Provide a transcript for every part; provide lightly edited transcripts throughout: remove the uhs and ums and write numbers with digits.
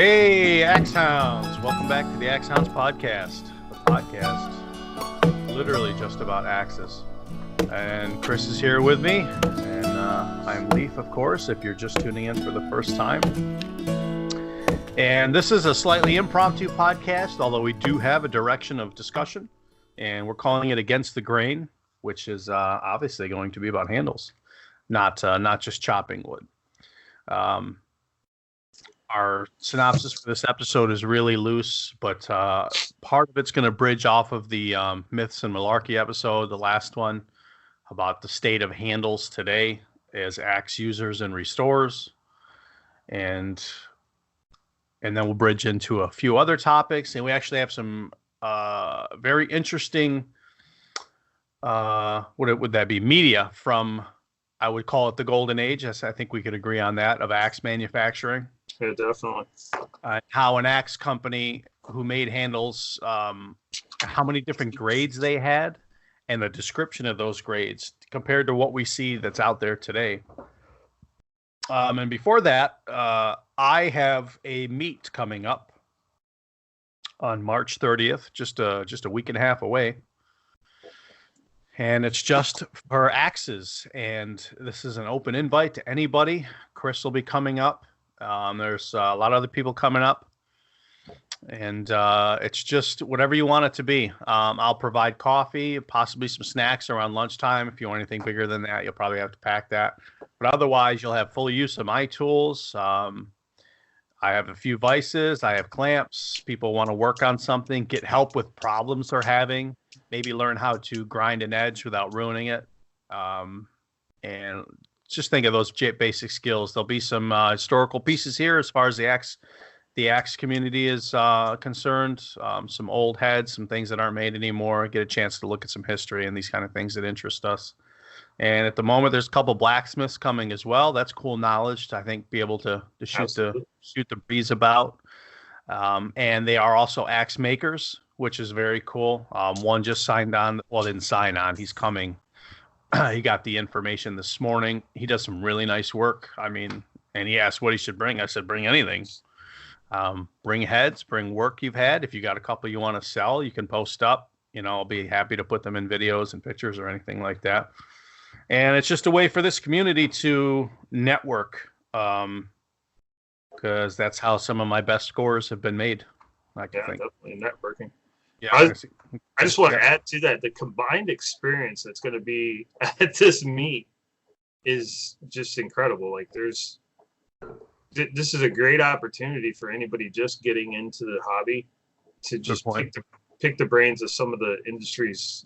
Hey, Axe Hounds! Welcome back to the Axe Hounds podcast. The podcast literally just about axes. And Chris is here with me, and I'm Leaf, of course, if you're just tuning in for the first time. And this is a slightly impromptu podcast, although we do have a direction of discussion, and we're calling it Against the Grain, which is obviously going to be about handles, not just chopping wood. Our synopsis for this episode is really loose, but part of it's going to bridge off of the Myths and Malarkey episode, the last one, about the state of handles today as axe users and restorers. And then we'll bridge into a few other topics. And we actually have some very interesting, what would that be, media from, I would call it the golden age. I think we could agree on that, of axe manufacturing. Yeah, definitely. How an axe company who made handles, how many different grades they had, and the description of those grades compared to what we see that's out there today. And before that, I have a meet coming up on March 30th, just a week and a half away. And it's just for axes. And this is an open invite to anybody. Chris will be coming up. There's a lot of other people coming up, and it's just whatever you want it to be. I'll provide coffee, possibly some snacks around lunchtime. If you want anything bigger than that, you'll probably have to pack that. But otherwise, you'll have full use of my tools. I have a few vices. I have clamps. People want to work on something, get help with problems they're having, maybe learn how to grind an edge without ruining it. And just think of those basic skills. There'll be some historical pieces here as far as the axe community is concerned. Some old heads, some things that aren't made anymore. Get a chance to look at some history and these kind of things that interest us. And at the moment, there's a couple blacksmiths coming as well. That's cool knowledge to, I think, be able to shoot the breeze about. And they are also axe makers, which is very cool. One just signed on. Well, didn't sign on. He's coming. He got the information this morning. He does some really nice work. I mean, and he asked what he should bring. I said, bring anything. Bring heads, bring work you've had. If you got a couple you want to sell, you can post up. I'll be happy to put them in videos and pictures or anything like that. And it's just a way for this community to network, because that's how some of my best scores have been made. Definitely networking. Yeah, I just want to add to that, the combined experience that's going to be at this meet is just incredible. Like, this is a great opportunity for anybody just getting into the hobby to just pick the brains of some of the industry's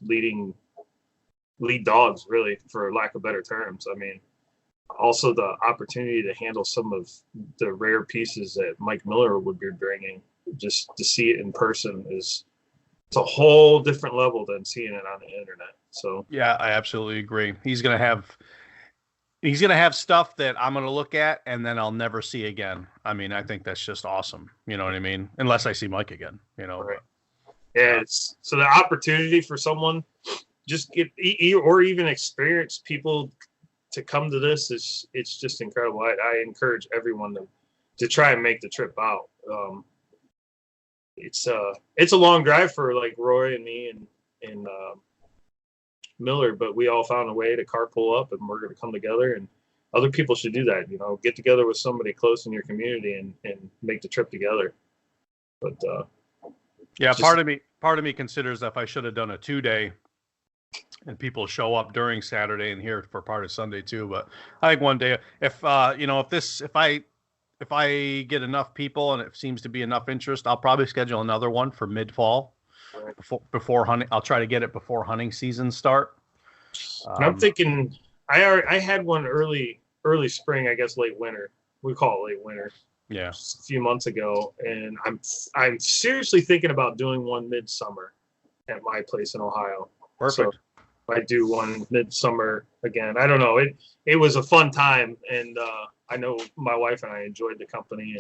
lead dogs, really, for lack of better terms. I mean, also the opportunity to handle some of the rare pieces that Mike Miller would be bringing, just to see it in person it's a whole different level than seeing it on the internet. So yeah, I absolutely agree. He's gonna have stuff that I'm gonna look at and then I'll never see again. I mean, I think that's just awesome. You know what I mean? Unless I see Mike again. Right. Yeah. So the opportunity for someone just get or even experienced people to come to this it's just incredible. I encourage everyone to try and make the trip out. It's a long drive for like Roy and me and Miller, but we all found a way to carpool up, and we're going to come together. And other people should do that. Get together with somebody close in your community and make the trip together. But part of me considers that if I should have done a 2-day, and people show up during Saturday and here for part of Sunday too. But I think one day, if I get enough people and it seems to be enough interest, I'll probably schedule another one for mid-fall, before hunting. I'll try to get it before hunting season start. I'm thinking I had one early spring, I guess late winter. We call it late winter. Yeah, just a few months ago, and I'm seriously thinking about doing one midsummer at my place in Ohio. Perfect. So I do one midsummer again. I don't know. It was a fun time, and I know my wife and I enjoyed the company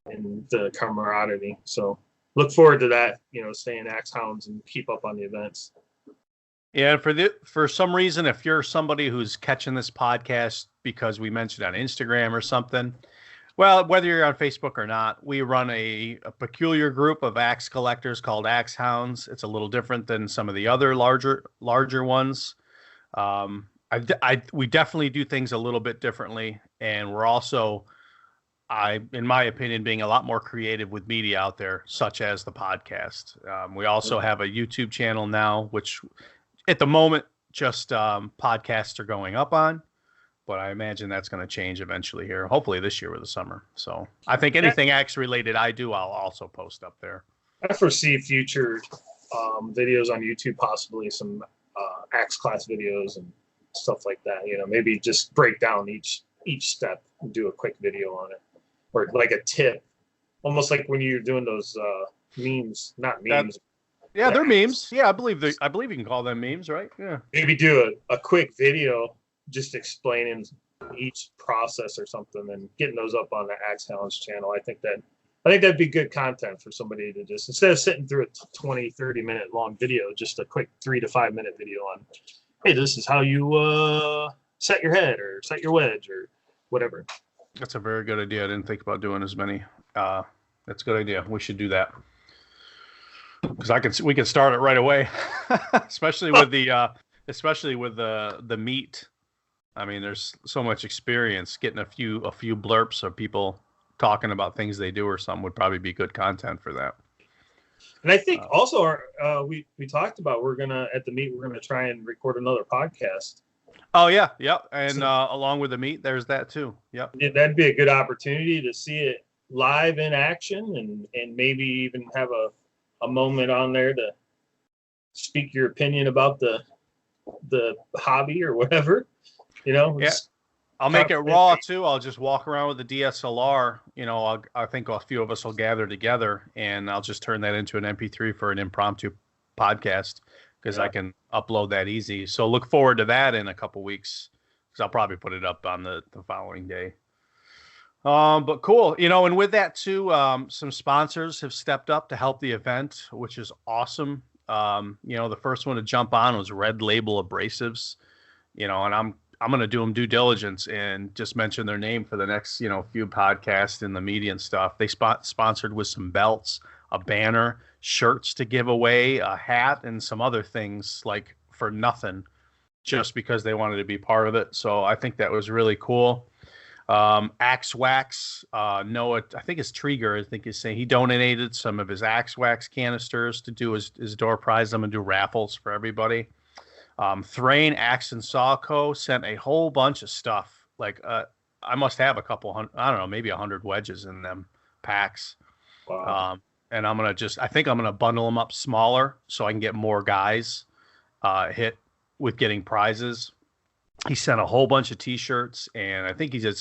and the camaraderie. So look forward to that. Staying Axe Hounds and keep up on the events. Yeah, for some reason, if you're somebody who's catching this podcast because we mentioned on Instagram or something, Well, whether you're on Facebook or not, we run a peculiar group of axe collectors called Axe Hounds. It's a little different than some of the other larger ones. We definitely do things a little bit differently, and we're also, in my opinion, being a lot more creative with media out there, such as the podcast. We also have a YouTube channel now, which at the moment just podcasts are going up on, but I imagine that's going to change eventually here, hopefully this year with the summer. So I think anything axe related I'll also post up there. I foresee future videos on YouTube, possibly some axe class videos and stuff like that. Maybe just break down each step and do a quick video on it, or like a tip, almost like when you're doing those memes, not memes. Yeah, they're memes. Yeah, I believe you can call them memes, right? Yeah. Maybe do a quick video just explaining each process or something, and getting those up on the Axe Hounds channel. I think that'd be good content for somebody to just, instead of sitting through a 20-30 minute long video, just a quick 3 to 5 minute video on, hey, this is how you set your head or set your wedge or whatever. That's a very good idea. I didn't think about doing as many. That's a good idea. We should do that, because we can start it right away, especially with the meat. I mean, there's so much experience. Getting a few blurps of people talking about things they do or something would probably be good content for that. And I think also we talked about, at the meet, we're gonna try and record another podcast. Oh yeah, yep. And along with the meet, there's that too. Yep. That'd be a good opportunity to see it live in action, and maybe even have a moment on there to speak your opinion about the hobby or whatever. Yeah. I'll make it raw too. I'll just walk around with the DSLR. I think a few of us will gather together, and I'll just turn that into an MP3 for an impromptu podcast, because I can upload that easy. So look forward to that in a couple weeks, because I'll probably put it up on the following day. But cool. And with that too, some sponsors have stepped up to help the event, which is awesome. The first one to jump on was Red Label Abrasives, and I'm going to do them due diligence and just mention their name for the next, few podcasts in the media and stuff. They sponsored with some belts, a banner, shirts to give away, a hat, and some other things, like for nothing, just because they wanted to be part of it. So I think that was really cool. Axe Wax, Noah, I think it's Trieger, I think he's saying he donated some of his Axe Wax canisters to do his door prize. I'm going to do raffles for everybody. Thrain Axe and Saw Co. sent a whole bunch of stuff. Like, I must have a couple hundred, I don't know, maybe 100 wedges in them packs. Wow. And I think I'm going to bundle them up smaller so I can get more guys hit with getting prizes. He sent a whole bunch of t-shirts, and I think he did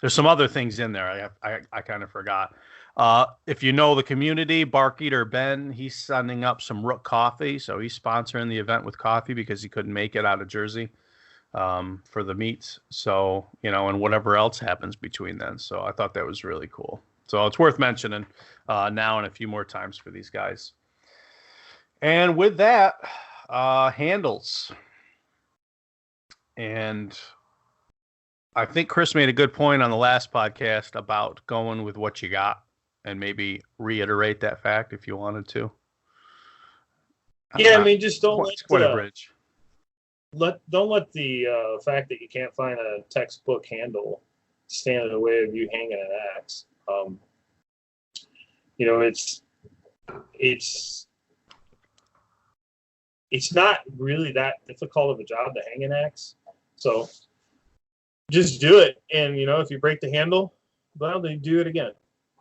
there's some other things in there. I kind of forgot. If you know the community, Bark Eater Ben, he's sending up some Rook coffee. So he's sponsoring the event with coffee because he couldn't make it out of Jersey for the meets. So, and whatever else happens between then. So I thought that was really cool. So it's worth mentioning now and a few more times for these guys. And with that, handles. And I think Chris made a good point on the last podcast about going with what you got, and maybe reiterate that fact if you wanted to. Yeah, I mean, just don't let a bridge. Don't let the fact that you can't find a textbook handle stand in the way of you hanging an axe. It's not really that difficult of a job to hang an axe. So just do it. And, if you break the handle, well, then do it again.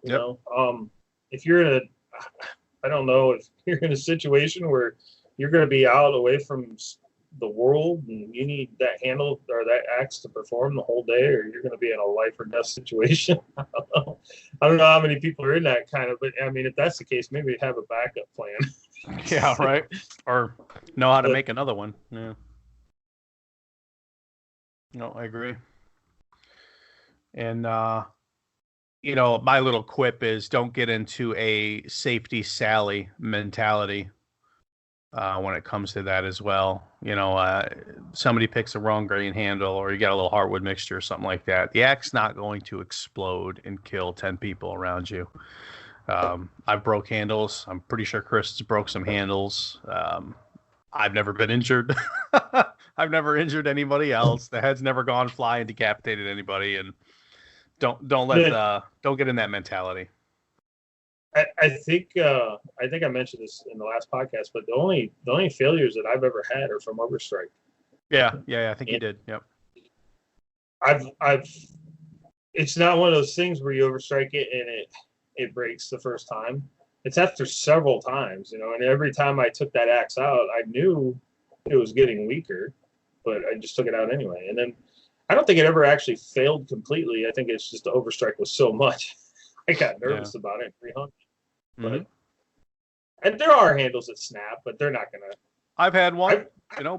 If you're I don't know, if you're in a situation where you're going to be out away from the world and you need that handle or that axe to perform the whole day, or you're going to be in a life or death situation. I don't know how many people are in that kind of, but I mean, if that's the case, maybe have a backup plan. Yeah, right. Or know how to make another one. Yeah. No, I agree. And, my little quip is don't get into a safety Sally mentality. when it comes to that as well. Somebody picks the wrong grain handle, or you got a little hardwood mixture or something like that. The axe not going to explode and kill 10 people around you. I've broke handles. I'm pretty sure Chris has broke some handles. I've never been injured. I've never injured anybody else. The head's never gone fly and decapitated anybody. And don't get in that mentality. I think I mentioned this in the last podcast, but the only failures that I've ever had are from overstrike. Yeah, I think you did. Yep. I've it's not one of those things where you overstrike it and it breaks the first time. It's after several times, and every time I took that axe out, I knew it was getting weaker, but I just took it out anyway. And then I don't think it ever actually failed completely. I think it's just the overstrike was so much. I got nervous about it. 300. But and there are handles that snap, but they're not gonna. I've had one,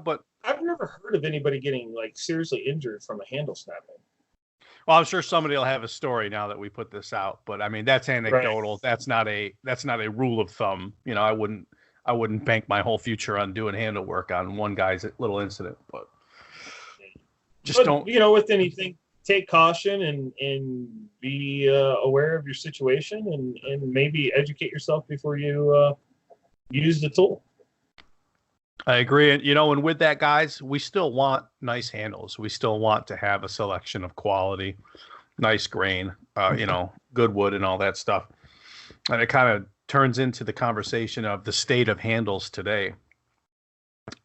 but I've never heard of anybody getting like seriously injured from a handle snapping. Well, I'm sure somebody will have a story now that we put this out, but I mean that's anecdotal. Right. That's not a rule of thumb. I wouldn't bank my whole future on doing handle work on one guy's little incident, but don't. With anything, take caution and be aware of your situation and maybe educate yourself before you use the tool. I agree. And with that, guys, we still want nice handles. We still want to have a selection of quality, nice grain, good wood and all that stuff. And it kind of turns into the conversation of the state of handles today.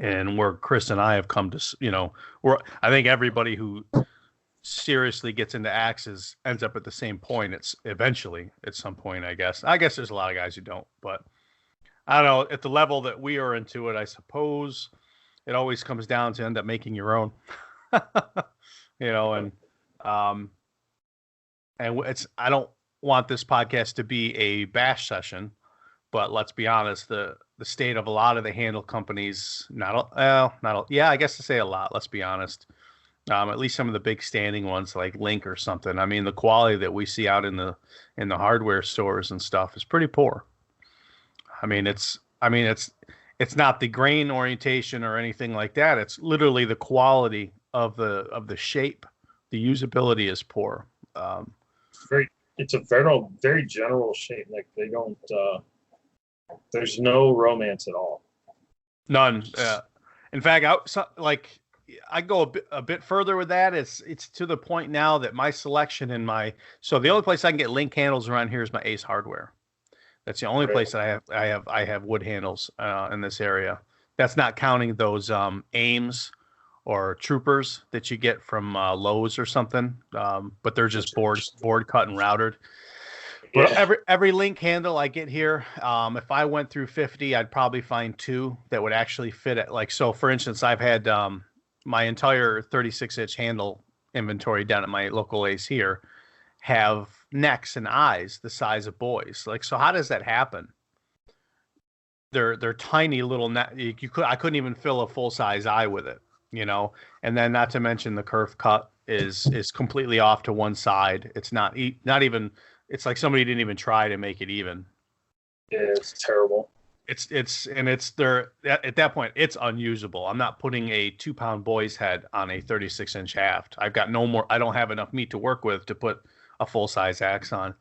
And where Chris and I have come to, I think everybody who seriously gets into axes ends up at the same point. It's eventually at some point, I guess. There's a lot of guys who don't, but I don't know, at the level that we are into it, I suppose it always comes down to end up making your own, and I don't want this podcast to be a bash session, but let's be honest, the state of a lot of the handle companies, I guess to say a lot, let's be honest. At least some of the big standing ones like Link or something. I mean, the quality that we see out in the hardware stores and stuff is pretty poor. It's not the grain orientation or anything like that. It's literally the quality of the shape. The usability is poor. It's a very general shape. Like they don't. There's no romance at all. None. In fact, I go a bit further with that. It's to the point now that my selection so the only place I can get Link handles around here is my Ace Hardware. That's the only place that I have wood handles in this area. That's not counting those Ames or Troopers that you get from Lowe's or something. But they're just board cut and routed. But every Link handle I get here, if I went through 50, I'd probably find 2 that would actually fit it. So for instance, I've had my entire 36-inch handle inventory down at my local Ace here have necks and eyes the size of boys. So how does that happen? They're tiny little I couldn't even fill a full-size eye with it, and then not to mention the kerf cut is completely off to one side. It's not even, it's like somebody didn't even try to make it even. Yeah, it's terrible. It's there at that point, it's unusable. I'm not putting a 2-pound boy's head on a 36-inch haft. I don't have enough meat to work with to put a full-size axe on.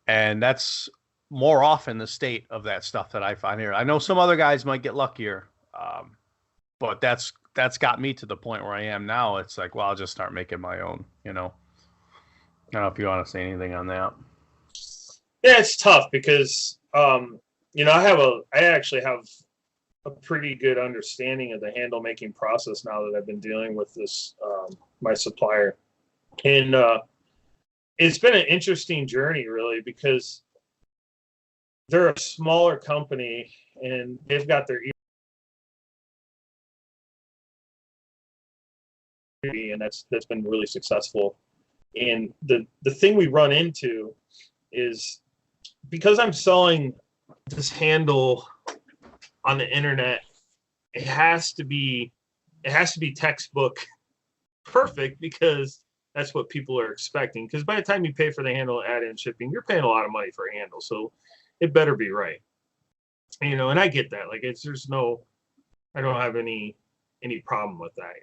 And that's more often the state of that stuff that I find here. I know some other guys might get luckier, but that's got me to the point where I am now. It's like, well, I'll just start making my own, I don't know if you want to say anything on that. Yeah, it's tough because I actually have a pretty good understanding of the handle making process now that I've been dealing with this my supplier, and it's been an interesting journey really because they're a smaller company and they've got their and that's been really successful. And the thing we run into is because I'm selling this handle on the internet, it has to be textbook perfect because that's what people are expecting. Because by the time you pay for the handle, add in shipping, you're paying a lot of money for a handle, so it better be right. And I get that. Like I don't have any problem with that.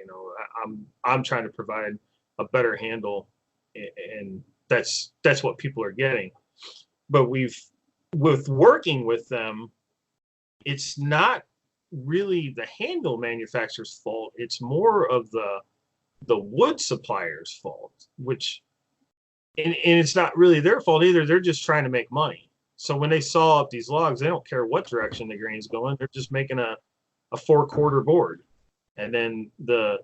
I'm trying to provide a better handle, and that's what people are getting. But with working with them, it's not really the handle manufacturer's fault. It's more of the wood supplier's fault, and it's not really their fault either. They're just trying to make money. So when they saw up these logs, they don't care what direction the grain's going. They're just making a 4-quarter board. And then the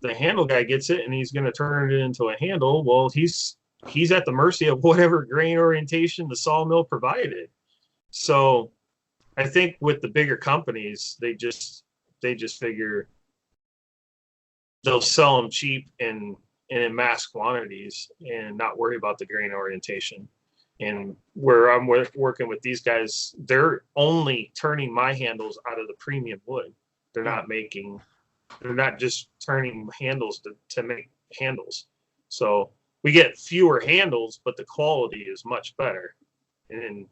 handle guy gets it and he's going to turn it into a handle. Well, he's at the mercy of whatever grain orientation the sawmill provided. So I think with the bigger companies, they just figure they'll sell them cheap and in mass quantities and not worry about the grain orientation. And where I'm working with these guys, they're only turning my handles out of the premium wood. They're not just turning handles to make handles. So we get fewer handles, but the quality is much better. And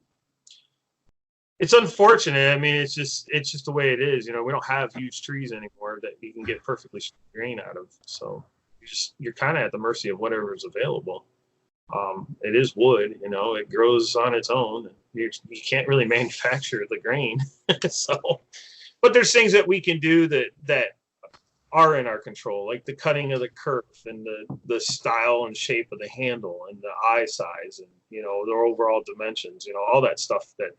it's unfortunate. I mean, it's just the way it is. We don't have huge trees anymore that you can get perfectly straight grain out of. So you're kind of at the mercy of whatever is available. It is wood, it grows on its own. You can't really manufacture the grain. So, but there's things that we can do that are in our control, like the cutting of the kerf and the style and shape of the handle and the eye size and, their overall dimensions, all that stuff that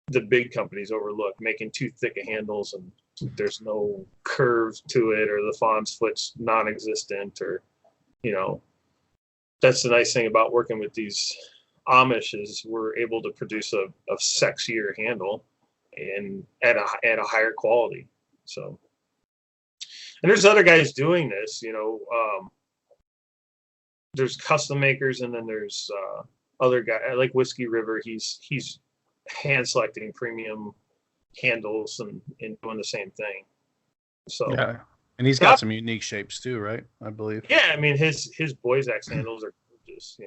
the big companies overlook, making too thick of handles and there's no curve to it, or the fawn's foot's non-existent, or, that's the nice thing about working with these Amish is we're able to produce a sexier handle and at a higher quality. So, and there's other guys doing this, there's custom makers, and then there's other guy like Whiskey River. He's hand selecting premium handles and doing the same thing. So yeah, and he's got some unique shapes too, right? I believe. Yeah, I mean his boys axe handles are gorgeous.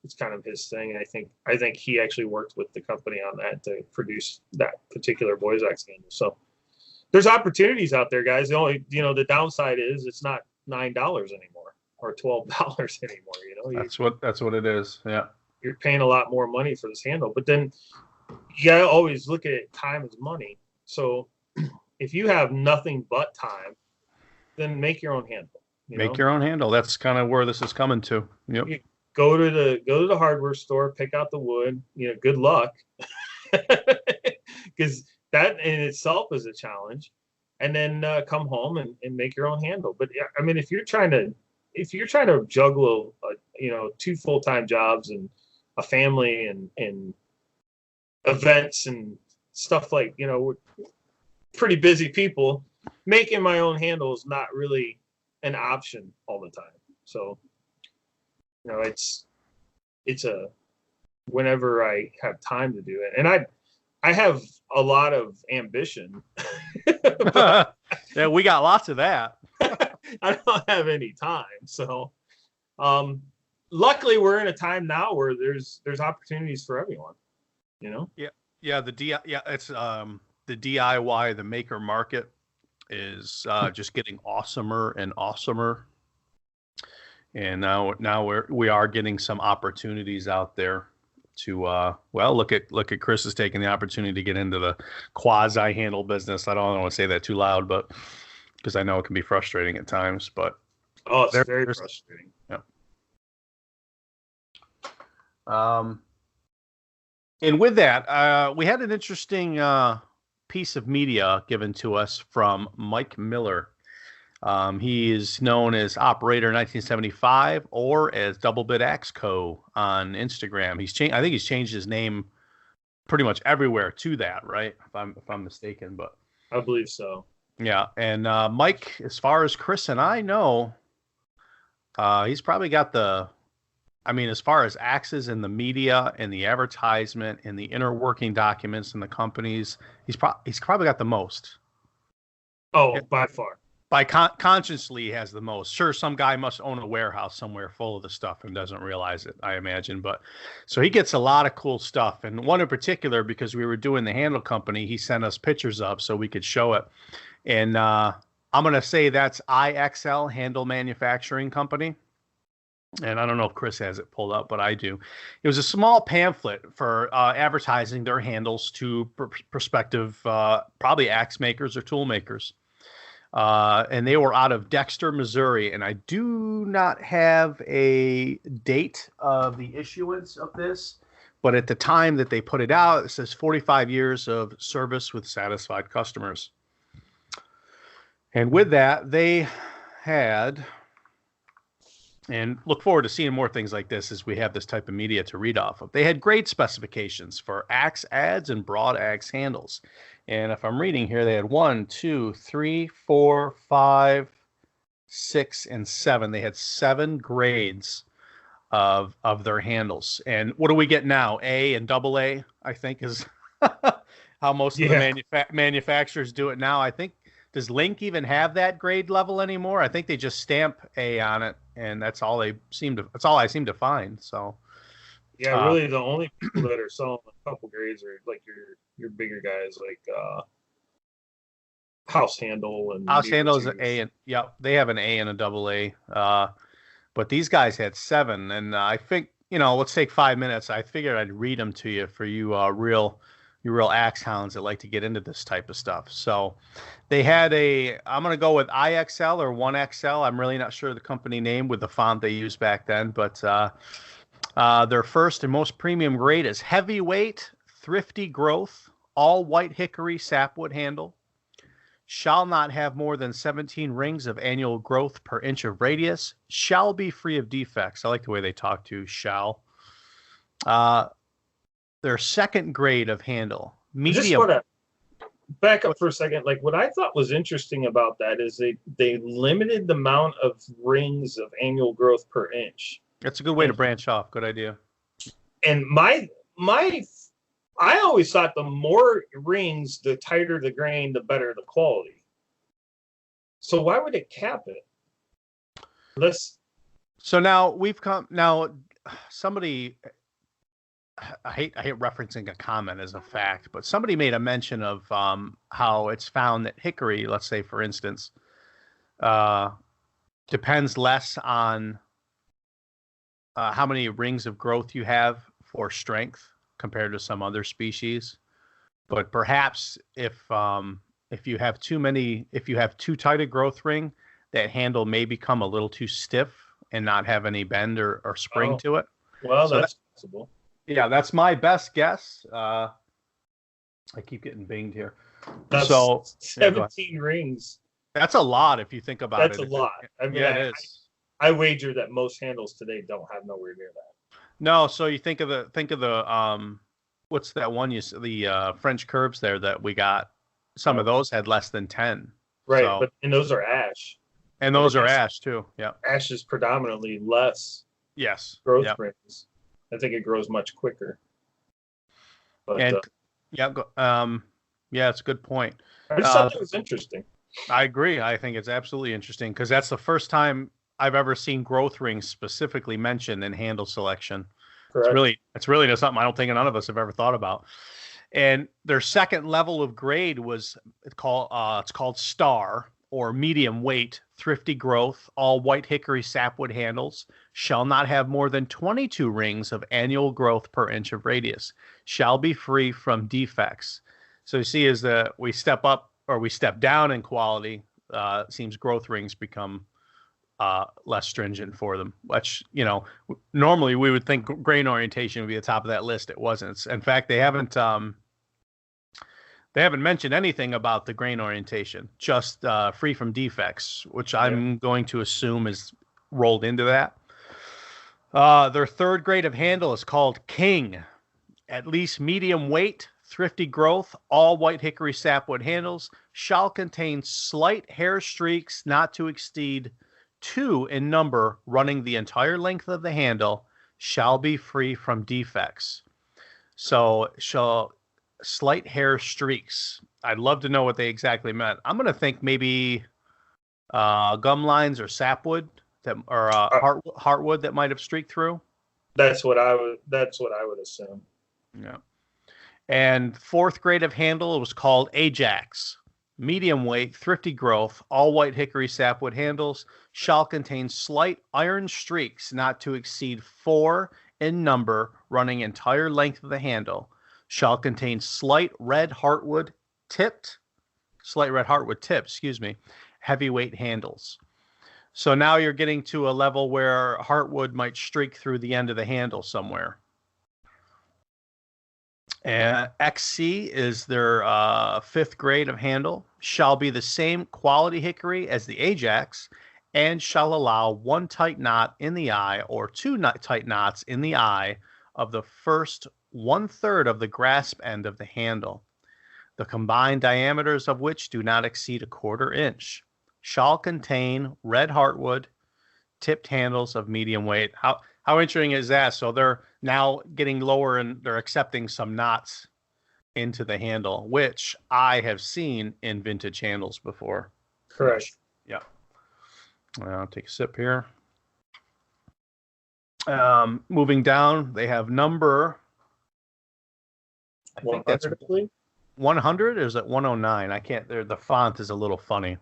It's kind of his thing, and I think he actually worked with the company on that to produce that particular boys axe handle. So there's opportunities out there, guys. The only the downside is it's not $9 anymore or $12 anymore. That's what it is. Yeah, you're paying a lot more money for this handle, but then you gotta always look at it, time is money. So if you have nothing but time, then make your own handle. Make your own handle. That's kind of where this is coming to. Yep. You go to the hardware store, pick out the wood. Good luck, because that in itself is a challenge. And then come home and make your own handle. But I mean, if you're trying to juggle, 2 full-time jobs and a family and events and stuff, like, we're pretty busy people, making my own handle is not really an option all the time. So, it's a whenever I have time to do it. And I have a lot of ambition. Yeah, we got lots of that. I don't have any time. So, luckily we're in a time now where there's opportunities for everyone, Yeah. Yeah. It's, the DIY, the maker market is, just getting awesomer and awesomer. And now we are getting some opportunities out there to, look at Chris is taking the opportunity to get into the quasi handle business. I don't want to say that too loud, but because I know it can be frustrating at times, but it's very frustrating. Yeah. And with that, we had an interesting, piece of media given to us from Mike Miller. He is known as Operator 1975 or as Double Bit Axe Co. on Instagram. I think he's changed his name pretty much everywhere to that, right? If I'm mistaken, but I believe so. Yeah, and Mike, as far as Chris and I know, he's probably got as far as axes in the media and the advertisement and the inner working documents and the companies, he's probably got the most. Oh, by far. by consciously he has the most. Sure, some guy must own a warehouse somewhere full of the stuff and doesn't realize it, I imagine. But so he gets a lot of cool stuff. And one in particular, because we were doing the handle company, he sent us pictures of so we could show it. And I'm going to say that's IXL Handle Manufacturing Company. And I don't know if Chris has it pulled up, but I do. It was a small pamphlet for advertising their handles to prospective, probably axe makers or tool makers. And they were out of Dexter, Missouri. And I do not have a date of the issuance of this, but at the time that they put it out, it says 45 years of service with satisfied customers. And with that, they had, and look forward to seeing more things like this as we have this type of media to read off of. They had great specifications for axe adze and broad axe handles. And if I'm reading here, they had 1, 2, 3, 4, 5, 6, and 7. They had 7 grades of their handles. And what do we get now? A and double A, I think, is how most of the manufacturers do it now. I think, does Link even have that grade level anymore? I think they just stamp A on it, and that's all I seem to find. So yeah, really the only people that are selling a couple grades are like your bigger guys, like House Handle and House Handle is an A, and they have an A and a double A. But these guys had 7, and I think, let's take 5 minutes. I figured I'd read them to you for you real axe hounds that like to get into this type of stuff. So they had I'm going to go with IXL or 1XL. I'm really not sure the company name with the font they used back then, but their first and most premium grade is heavyweight, thrifty growth, all white hickory sapwood handle. Shall not have more than 17 rings of annual growth per inch of radius. Shall be free of defects. I like the way they talk to shall. Their second grade of handle, medium. Just want to back up for a second. Like, what I thought was interesting about that is they limited the amount of rings of annual growth per inch. That's a good way to branch off. Good idea. And I always thought the more rings, the tighter the grain, the better the quality. So why would it cap it? So now somebody, I hate referencing a comment as a fact, but somebody made a mention of how it's found that hickory, let's say for instance, depends less on how many rings of growth you have for strength compared to some other species. But perhaps if you have too tight a growth ring, that handle may become a little too stiff and not have any bend or spring to it. Well, so that's possible. Yeah, that's my best guess. I keep getting binged here. That's so 17 rings. That's a lot if you think about it. That's a lot. I mean, it is. I wager that most handles today don't have nowhere near that. No, so you think of the what's that one the French curves there that we got? Some of those had less than 10. Right, and those are ash. And those are ash too. Yeah. Ash is predominantly less. Yes. Growth rings. I think it grows much quicker. But, it's a good point. I just thought that was interesting. I agree. I think it's absolutely interesting because that's the first time I've ever seen growth rings specifically mentioned in handle selection. Correct. It's really just something I don't think none of us have ever thought about. And their second level of grade was it's called Star, or medium weight, thrifty growth, all white hickory sapwood handles, shall not have more than 22 rings of annual growth per inch of radius, shall be free from defects. So you see, as we step up or we step down in quality, it seems growth rings become less stringent for them, which, normally we would think grain orientation would be the top of that list. It wasn't. In fact, they haven't mentioned anything about the grain orientation, just free from defects, which I'm going to assume is rolled into that. Their third grade of handle is called King, at least medium weight, thrifty growth, all white hickory sapwood handles, shall contain slight hair streaks not to exceed 2 in number, running the entire length of the handle, shall be free from defects. So slight hair streaks. I'd love to know what they exactly meant. I'm going to think maybe Gum lines or sapwood that or heartwood that might have streaked through. That's what I would. That's what I would assume. Yeah. And fourth grade of handle, it was called Ajax. Medium weight, thrifty growth, all white hickory sapwood handles shall contain slight iron streaks not to exceed 4 in number, running entire length of the handle. Shall contain slight red heartwood tipped, heavyweight handles. So now you're getting to a level where heartwood might streak through the end of the handle somewhere. And XC is their fifth grade of handle, shall be the same quality hickory as the Ajax, and shall allow 1 tight knot in the eye or 2 tight knots in the eye of the first 1/3 of the grasp end of the handle, the combined diameters of which do not exceed 1/4 inch. Shall contain red heartwood, tipped handles of medium weight. How interesting is that? So they're now getting lower and they're accepting some knots into the handle, which I have seen in vintage handles before. Correct. Yeah. I'll take a sip here. Moving down, they have number. I think that's 100. Or is it 109? I can't. The font is a little funny.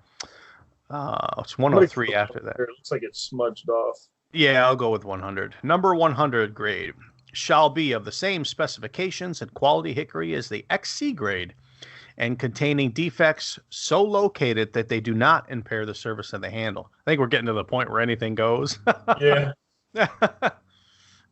It's 103 after that. It looks like it's smudged off. Yeah, I'll go with 100. Number 100 grade shall be of the same specifications and quality hickory as the XC grade, and containing defects so located that they do not impair the service of the handle. I think we're getting to the point where anything goes. Yeah.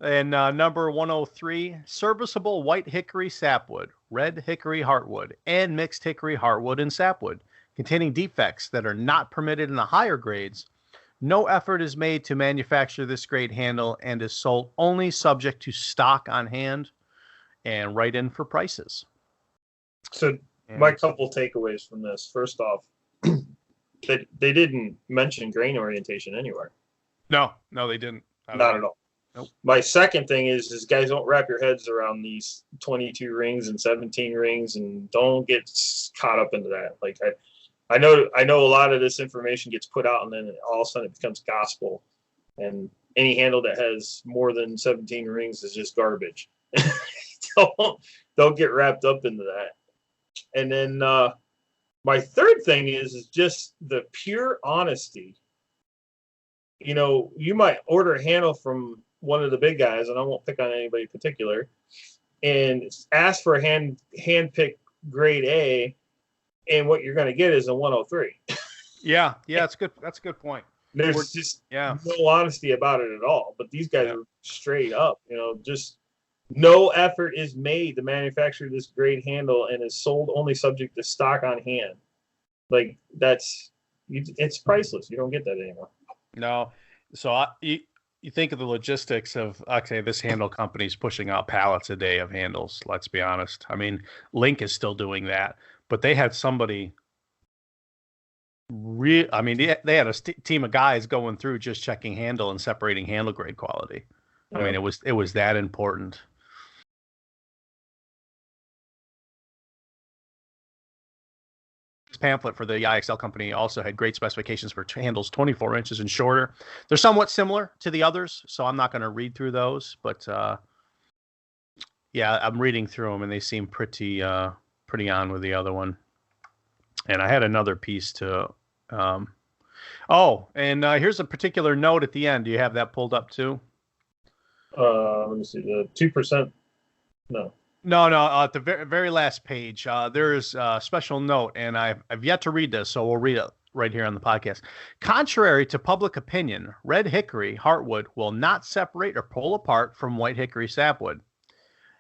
And number 103, serviceable white hickory sapwood, red hickory heartwood, and mixed hickory heartwood and sapwood, containing defects that are not permitted in the higher grades. No effort is made to manufacture this grade handle and is sold only subject to stock on hand and write in for prices. So my couple takeaways from this. First off, they didn't mention grain orientation anywhere. No, they didn't. Not at all. Nope. My second thing is guys, don't wrap your heads around these 22 rings and 17 rings and don't get caught up into that. Like I know a lot of this information gets put out and then all of a sudden it becomes gospel, and any handle that has more than 17 rings is just garbage. don't get wrapped up into that. And then my third thing is just the pure honesty. You know, you might order a handle from one of the big guys, and I won't pick on anybody in particular, and ask for a hand-picked grade A, and what you're going to get is a 103. Yeah, that's good. That's a good point. There's just no honesty about it at all. But these guys are straight up, just no effort is made to manufacture this grade handle and is sold only subject to stock on hand. Like it's priceless. You don't get that anymore. No. So you think of the logistics of, okay, this handle company's pushing out pallets a day of handles. Let's be honest. I mean, Link is still doing that, but they had somebody they had a team of guys going through just checking handle and separating handle grade quality. Yeah. I mean, it was that important. This pamphlet for the IXL company also had great specifications for handles 24 inches and shorter. They're somewhat similar to the others, so I'm not going to read through those, but I'm reading through them and they seem pretty on with the other one. And I had another piece to here's a particular note at the end. Do you have that pulled up too? Let me see. The 2%. No. At the very last page, there's a special note, and I've yet to read this, so we'll read it right here on the podcast. Contrary to public opinion, red hickory heartwood will not separate or pull apart from white hickory sapwood.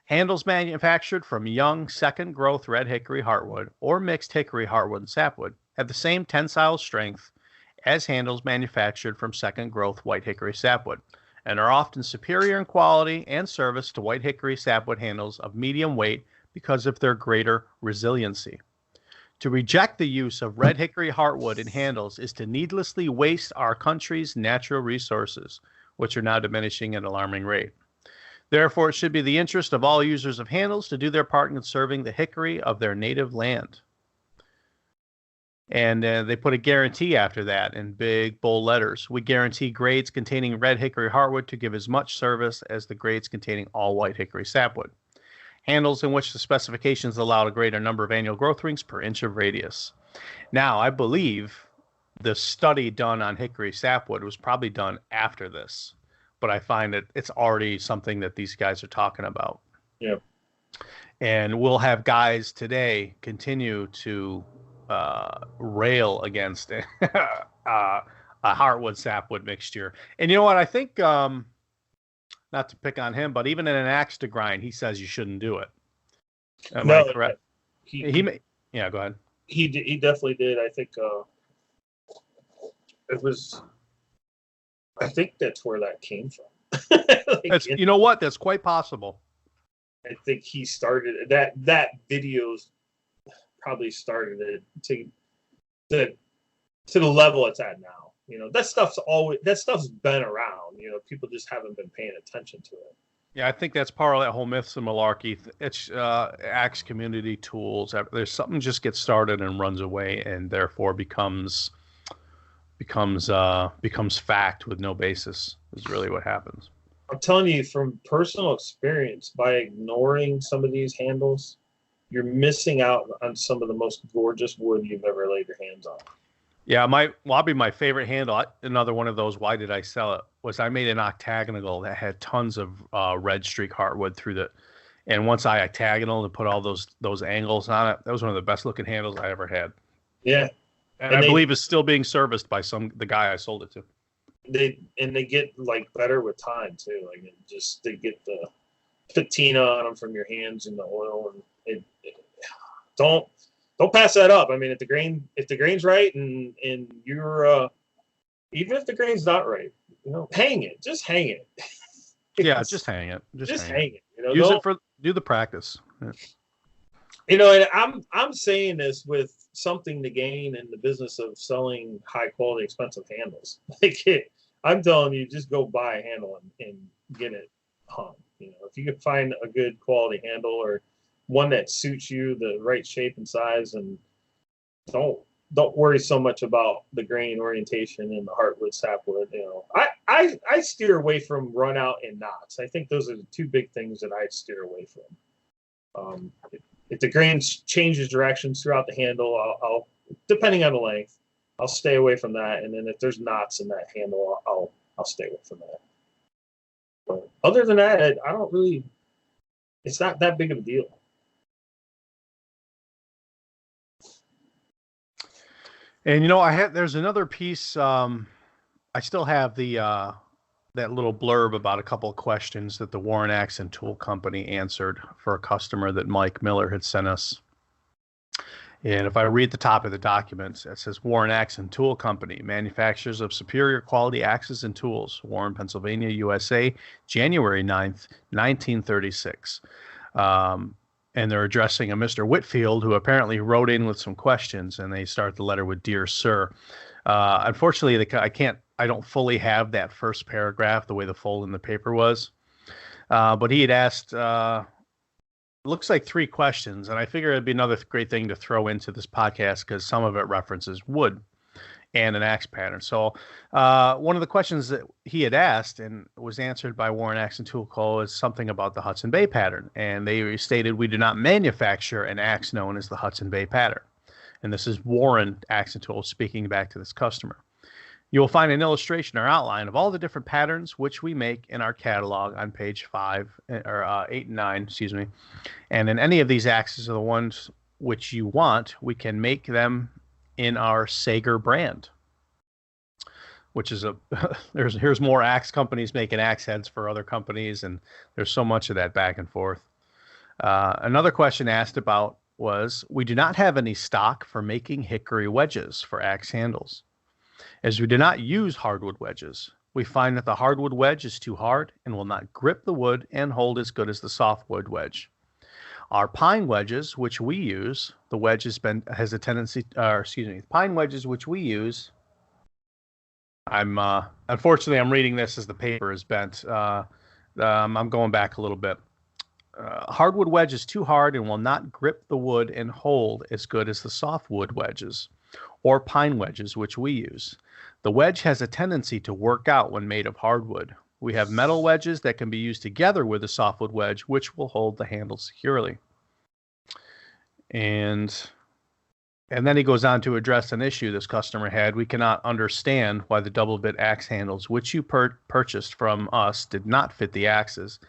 Handles manufactured from young second growth red hickory heartwood or mixed hickory heartwood and sapwood have the same tensile strength as handles manufactured from second growth white hickory sapwood, and are often superior in quality and service to white hickory sapwood handles of medium weight because of their greater resiliency. To reject the use of red hickory heartwood in handles is to needlessly waste our country's natural resources, which are now diminishing at an alarming rate. Therefore, it should be the interest of all users of handles to do their part in conserving the hickory of their native land. And they put a guarantee after that in big, bold letters. We guarantee grades containing red hickory heartwood to give as much service as the grades containing all white hickory sapwood. Handles in which the specifications allow a greater number of annual growth rings per inch of radius. Now, I believe the study done on hickory sapwood was probably done after this, but I find that it's already something that these guys are talking about. Yeah. And we'll have guys today continue to rail against a heartwood sapwood mixture. And you know what? I think, not to pick on him, but even in an axe to grind, he says you shouldn't do it. Am I correct? Yeah, go ahead. He definitely did. I think it was. I think that's where that came from. You know what? That's quite possible. I think he started that video's probably started it to the level it's at now. You know, that stuff's been around. You know, people just haven't been paying attention to it. Yeah, I think that's part of that whole myths and malarkey. It's axe community tools. There's something just gets started and runs away, and therefore becomes fact with no basis. Is really what happens. I'm telling you from personal experience, by ignoring some of these handles, you're missing out on some of the most gorgeous wood you've ever laid your hands on. Yeah, probably my favorite handle, another one of those, why did I sell it, was I made an octagonal that had tons of red streak heartwood through the, and once I octagonal and put all those angles on it, that was one of the best looking handles I ever had. Yeah. And I believe it's still being serviced by the guy I sold it to. They get like better with time too. Like they get the patina on them from your hands and the oil, and don't pass that up. I mean, if the grain's right and you're even if the grain's not right, you know, hang it. Just hang it. Yeah, just hang it. Just hang it. You know, use it for do the practice. Yeah. You know, and I'm saying this with something to gain in the business of selling high quality, expensive handles. Like I'm telling you, just go buy a handle and get it hung. You know, if you can find a good quality handle or one that suits you, the right shape and size, and don't worry so much about the grain orientation and the heartwood sapwood. You know, I steer away from run out and knots. I think those are the two big things that I steer away from. If the grain changes directions throughout the handle, I'll depending on the length, I'll stay away from that. And then if there's knots in that handle, I'll stay away from that. But other than that, I don't really. It's not that big of a deal. And you know, there's another piece. I still have that little blurb about a couple of questions that the Warren Axe and Tool Company answered for a customer that Mike Miller had sent us. And if I read the top of the documents, it says Warren Axe and Tool Company, manufacturers of superior quality axes and tools, Warren, Pennsylvania, USA, January 9th, 1936. And they're addressing a Mr. Whitfield, who apparently wrote in with some questions, and they start the letter with "Dear Sir." Unfortunately, I don't fully have that first paragraph the way the fold in the paper was. But he had asked, looks like 3 questions, and I figure it'd be another great thing to throw into this podcast because some of it references wood and an axe pattern. So one of the questions that he had asked and was answered by Warren Axe and Tool Co. is something about the Hudson Bay pattern. And they stated, we do not manufacture an axe known as the Hudson Bay pattern. And this is Warren Axe and Tool speaking back to this customer. You will find an illustration or outline of all the different patterns which we make in our catalog on page 8 and 9, excuse me. And in any of these axes are the ones which you want, we can make them in our Sager brand, which is here's more axe companies making axe heads for other companies, and there's so much of that back and forth. Another question asked about was, we do not have any stock for making hickory wedges for axe handles, as we do not use hardwood wedges. We find that the hardwood wedge is too hard and will not grip the wood and hold as good as the softwood wedge. Our pine wedges, which we use, the wedge has a tendency, pine wedges which we use. Unfortunately, I'm reading this as the paper is bent. I'm going back a little bit. Hardwood wedge is too hard and will not grip the wood and hold as good as the softwood wedges. or pine wedges, which we use. The wedge has a tendency to work out when made of hardwood. We have metal wedges that can be used together with a softwood wedge, which will hold the handle securely. And then he goes on to address an issue this customer had. We cannot understand why the double bit axe handles, which you purchased from us, did not fit the axes.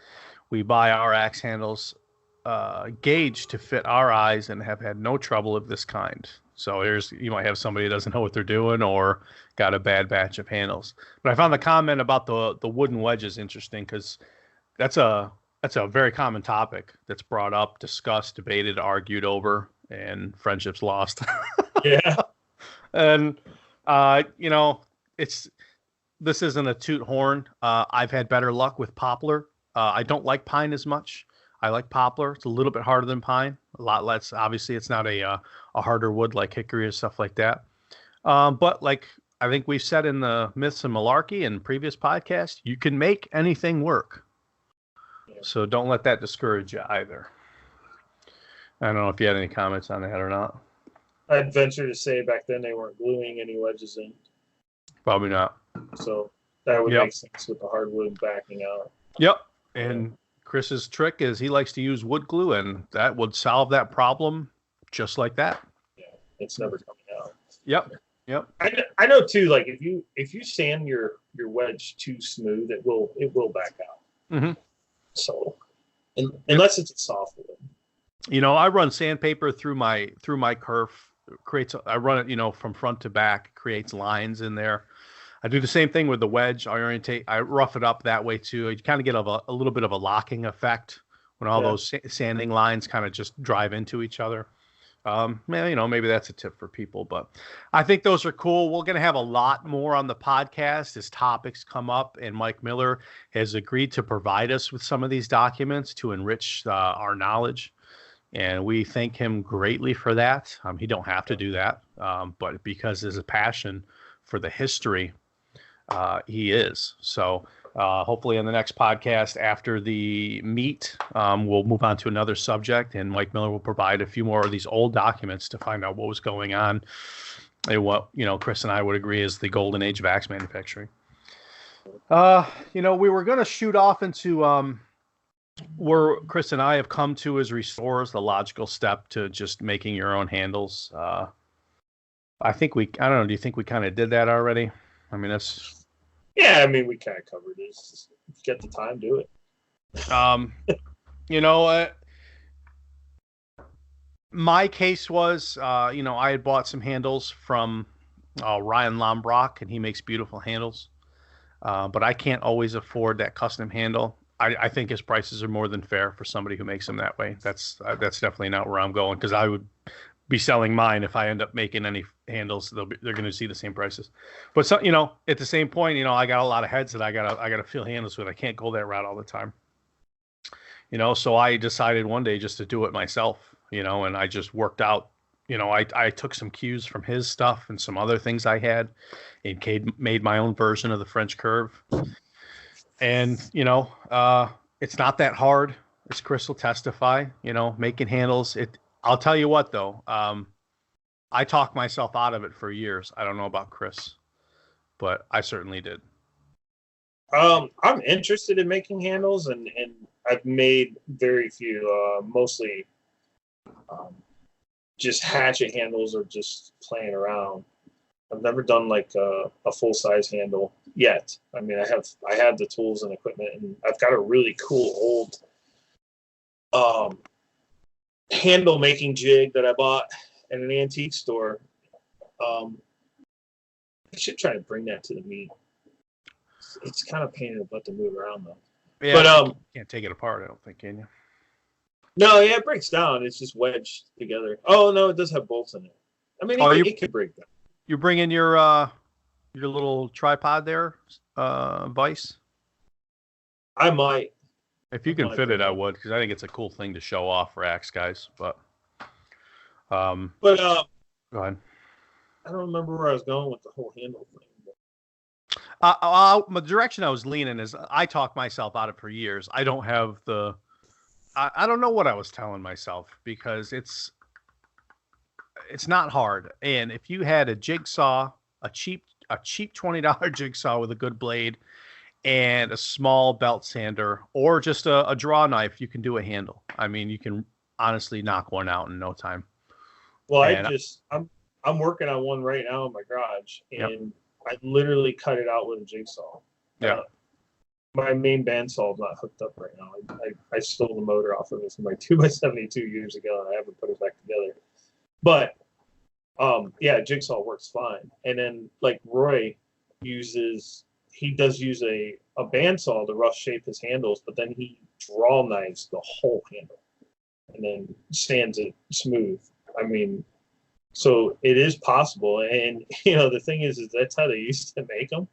We buy our axe handles gauged to fit our eyes and have had no trouble of this kind. So you might have somebody who doesn't know what they're doing or got a bad batch of handles. But I found the comment about the wooden wedges interesting because that's a very common topic that's brought up, discussed, debated, argued over, and friendships lost. Yeah. And this isn't a toot horn. I've had better luck with poplar. I don't like pine as much. I like poplar. It's a little bit harder than pine. A lot less. Obviously, it's not a harder wood like hickory or stuff like that. But like I think we've said in the Myths and Malarkey and previous podcasts, you can make anything work. Yeah. So don't let that discourage you either. I don't know if you had any comments on that or not. I'd venture to say back then they weren't gluing any wedges in. Probably not. So that would make sense with the hardwood backing out. Yep. And Chris's trick is he likes to use wood glue, and that would solve that problem just like that. Yeah, it's never coming out. Yep. I know too. Like if you sand your wedge too smooth, it will back out. Mm-hmm. So unless it's a soft wood. I run sandpaper through my kerf. I run it from front to back. Creates lines in there. I do the same thing with the wedge. I rough it up that way too. You kind of get a little bit of a locking effect when all those sanding lines kind of just drive into each other. Maybe that's a tip for people, but I think those are cool. We're going to have a lot more on the podcast as topics come up, and Mike Miller has agreed to provide us with some of these documents to enrich our knowledge, and we thank him greatly for that. He don't have to do that, but because there's a passion for the history, he is. So hopefully on the next podcast after the meet, we'll move on to another subject, and Mike Miller will provide a few more of these old documents to find out what was going on and what, Chris and I would agree is the golden age of axe manufacturing. We were going to shoot off into where Chris and I have come to as restorers, the logical step to just making your own handles. I don't know. Do you think we kind of did that already? I mean, we kind of covered it. Just get the time, do it. My case was, I had bought some handles from Ryan Lombrock, and he makes beautiful handles. But I can't always afford that custom handle. I think his prices are more than fair for somebody who makes them that way. That's definitely not where I'm going, because I would be selling mine if I end up making any handles. They're going to see the same prices. But at the same point, I got a lot of heads that I gotta fill handles with. I can't go that route all the time. So I decided one day just to do it myself. And I just worked out. I took some cues from his stuff and some other things I had, and made my own version of the French curve. And it's not that hard, as Chris will testify. Making handles. I'll tell you what, though. I talked myself out of it for years. I don't know about Chris, but I certainly did. I'm interested in making handles, and I've made very few, mostly just hatchet handles or just playing around. I've never done like a full-size handle yet. I mean, I have the tools and equipment, and I've got a really cool old handle making jig that I bought at an antique store. I should try to bring that to the meet. It's kind of pain in the butt to move around though. Yeah, but you can't take it apart, I don't think, can you? No, yeah, it breaks down. It's just wedged together. Oh no, it does have bolts in it. I mean, it could break down. You bring in your little tripod there, Vice? I might. If you can fit it, I would, because I think it's a cool thing to show off for axe guys. But go ahead. I don't remember where I was going with the whole handle thing. The direction I was leaning is I talked myself out of it for years. I don't have I don't know what I was telling myself, because it's not hard. And if you had a jigsaw, a cheap $20 jigsaw with a good blade and a small belt sander or just a draw knife, you can do a handle. I mean, you can honestly knock one out in no time. Well, And I'm working on one right now in my garage, yep. and I literally cut it out with a jigsaw. Yeah. My main bandsaw is not hooked up right now. I stole the motor off of it from my 2x72 years ago, and I haven't put it back together. But yeah, jigsaw works fine. And then like Roy does use a bandsaw to rough shape his handles, but then he draw knives the whole handle and then sands it smooth. I mean, so it is possible. And the thing is that's how they used to make them.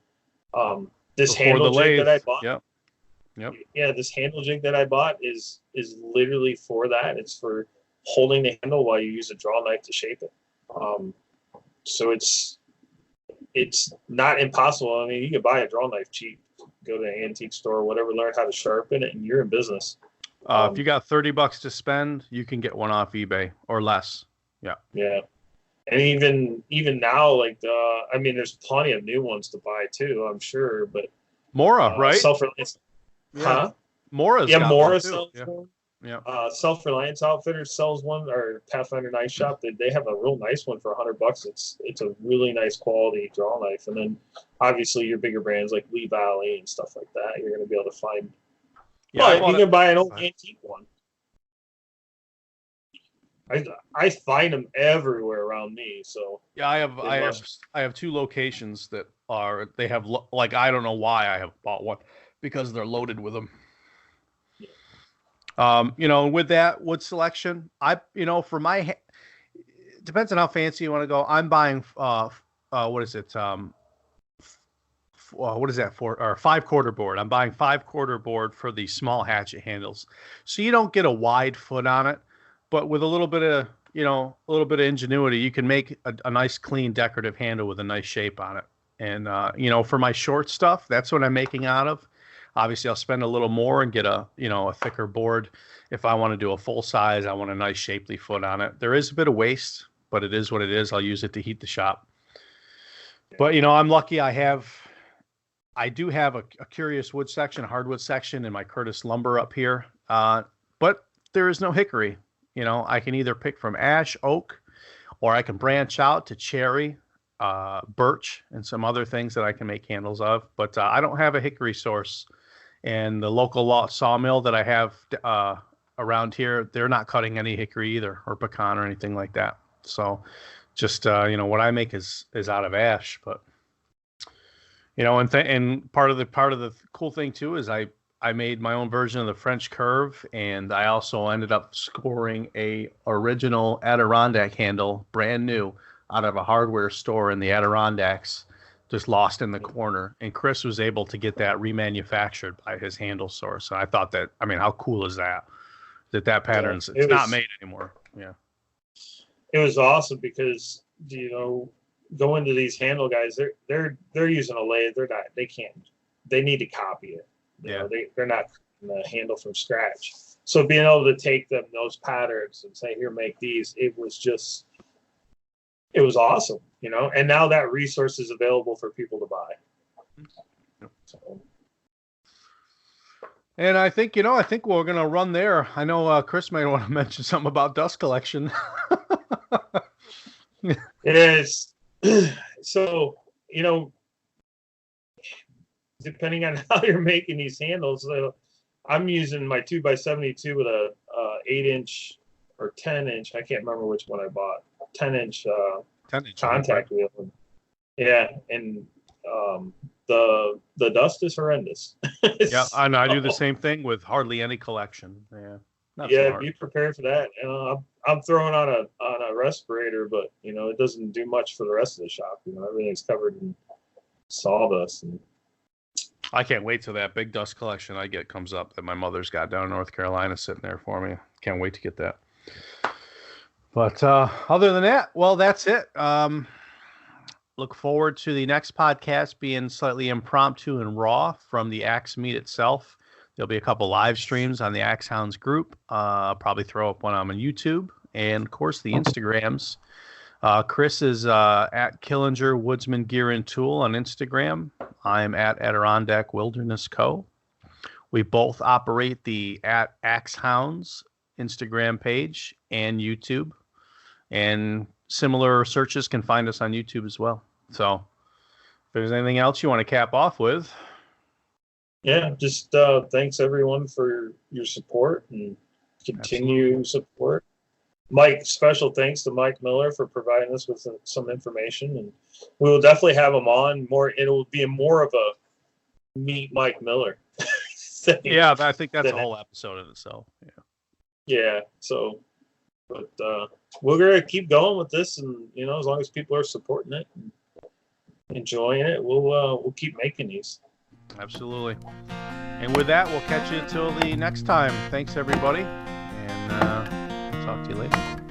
This Before handle jig that I bought. Yep. Yeah, this handle jig that I bought is literally for that. It's for holding the handle while you use a draw knife to shape it. So it's not impossible. I mean, you can buy a draw knife cheap. Go to an antique store or whatever, learn how to sharpen it, and you're in business. If you got $30 to spend, you can get one off eBay or less. Yeah. Yeah. And even now, like I mean, there's plenty of new ones to buy too, I'm sure. But Mora, right? Self-Reliance, huh? Mora's yeah, got Mora one sells too. one. Yeah. Self-Reliance Outfitters sells one, or Pathfinder Knife Shop. They have a real nice one for $100. It's a really nice quality draw knife. And then obviously your bigger brands like Lee Valley and stuff like that, you're going to be able to find. Yeah, but you can buy an old antique one. I find them everywhere around me. So yeah, I have two locations that they have like I don't know why I have bought one because they're loaded with them. With that wood selection, for my depends on how fancy you want to go. I'm buying what is it? What is that for? Or 5/4 board. I'm buying 5/4 board for the small hatchet handles, so you don't get a wide foot on it, but with a little bit of ingenuity, you can make a nice, clean, decorative handle with a nice shape on it. And for my short stuff, that's what I'm making out of. Obviously, I'll spend a little more and get a thicker board. If I want to do a full size, I want a nice shapely foot on it. There is a bit of waste, but it is what it is. I'll use it to heat the shop. But I'm lucky. I do have a curious wood section, a hardwood section in my Curtis lumber up here. But there is no hickory. I can either pick from ash, oak, or I can branch out to cherry, birch, and some other things that I can make handles of. But I don't have a hickory source. And the local sawmill that I have around here, they're not cutting any hickory either, or pecan or anything like that. So just, what I make is out of ash. But, and part of the cool thing too is I made my own version of the French curve, and I also ended up scoring a original Adirondack handle, brand new, out of a hardware store in the Adirondacks, just lost in the corner. And Chris was able to get that remanufactured by his handle source. And I thought that, how cool is that? That pattern's it's not made anymore. Yeah. It was awesome because, going to these handle guys, they're using a lathe. They need to copy it. They're not the handle from scratch. So being able to take those patterns and say, here, make these, it was awesome, and now that resource is available for people to buy. So. And I think we're going to run there. I know Chris might want to mention something about dust collection. It is. So, depending on how you're making these handles, I'm using my 2x72 with a 8-inch or 10-inch. I can't remember which one I bought. 10-inch contact wheel. Yeah, and the dust is horrendous. Yeah, and I do the same thing with hardly any collection. Yeah, be prepared for that. I'm throwing on a respirator, but it doesn't do much for the rest of the shop. Everything's covered in sawdust. And I can't wait till that big dust collection I get comes up that my mother's got down in North Carolina sitting there for me. Can't wait to get that. But other than that, well, that's it. Look forward to the next podcast being slightly impromptu and raw from the Axe meet itself. There'll be a couple live streams on the Axe Hounds group. I'll probably throw up one on YouTube. And, of course, the Instagrams. Chris is at Killinger Woodsman Gear and Tool on Instagram. I'm at Adirondack Wilderness Co. We both operate the at Axe Hounds Instagram page and YouTube. And similar searches can find us on YouTube as well. So if there's anything else you want to cap off with. Yeah, just thanks everyone for your support and continue support. Mike, special thanks to Mike Miller for providing us with some information, and we will definitely have him on more. It will be more of a meet Mike Miller thing. Yeah, I think that's a whole episode in itself. Yeah. So, but we're gonna keep going with this, and as long as people are supporting it and enjoying it, we'll keep making these. Absolutely. And with that, we'll catch you until the next time. Thanks, everybody, and talk to you later.